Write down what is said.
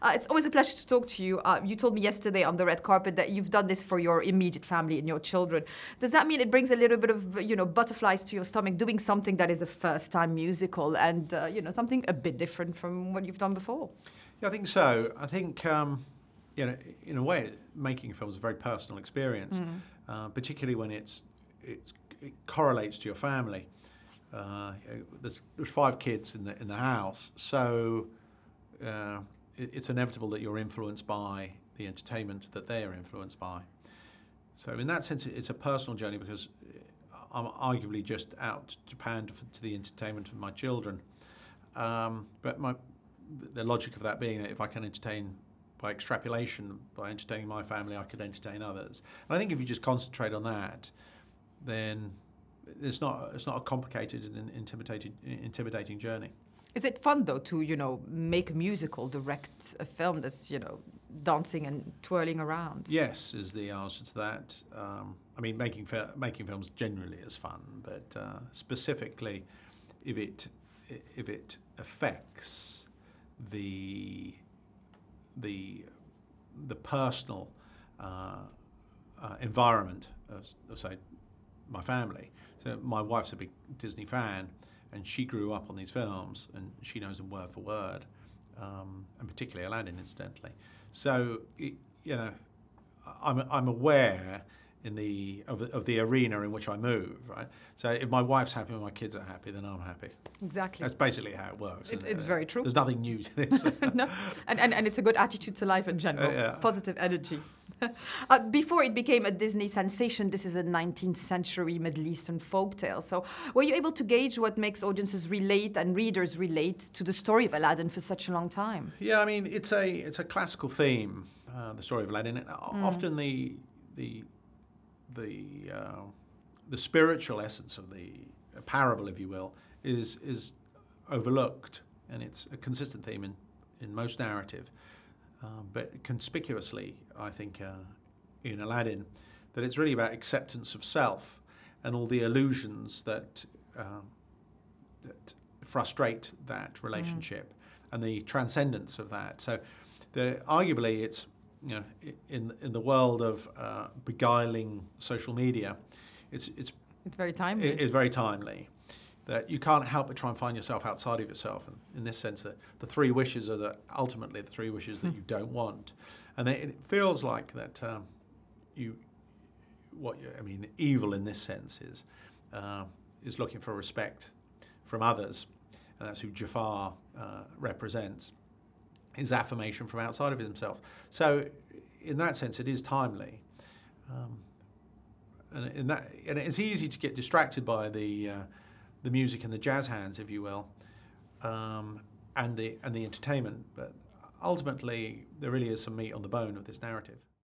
It's always a pleasure to talk to you. You told me yesterday on the red carpet that you've done this for your immediate family and your children. Does that mean it brings a little bit of, butterflies to your stomach, doing something that is a first-time musical and, something a bit different from what you've done before? Yeah, I think so. I think, in a way, making a film is a very personal experience, particularly when it correlates to your family. There's 5 kids in the house, so it's inevitable that you're influenced by the entertainment that they are influenced by. So in that sense, it's a personal journey because I'm arguably just out to pander to the entertainment of my children. But the logic of that being that if I can entertain by extrapolation, by entertaining my family, I could entertain others. And I think if you just concentrate on that, then it's not a complicated and intimidating journey. Is it fun though to make a musical, direct a film that's dancing and twirling around? Yes, is the answer to that. I mean, making films generally is fun, but specifically, if it affects the personal environment of say my family. So my wife's a big Disney fan, and she grew up on these films, and she knows them word for word, and particularly Aladdin, incidentally. So I'm aware of the arena in which I move, right? So if my wife's happy and my kids are happy, then I'm happy. Exactly. That's basically how it works. It's very true. There's nothing new to this. No, and it's a good attitude to life in general. Yeah. Positive energy. Before it became a Disney sensation, this is a 19th century Middle Eastern folktale. So were you able to gauge what makes audiences relate and readers relate to the story of Aladdin for such a long time? Yeah, I mean, it's a classical theme, the story of Aladdin. Often the spiritual essence of the parable, if you will, is overlooked, and it's a consistent theme in most narrative, but conspicuously, I think, in Aladdin, that it's really about acceptance of self and all the illusions that frustrate that relationship and the transcendence of that. So, arguably, it's in the world of beguiling social media, it's very timely. It's very timely. That you can't help but try and find yourself outside of yourself, and in this sense, that the 3 wishes are ultimately the 3 wishes that you don't want, and it feels like that evil in this sense is looking for respect from others, and that's who Jafar represents. His affirmation from outside of himself. So, in that sense, it is timely, and it's easy to get distracted by the music and the jazz hands, if you will, and the entertainment. But ultimately, there really is some meat on the bone of this narrative.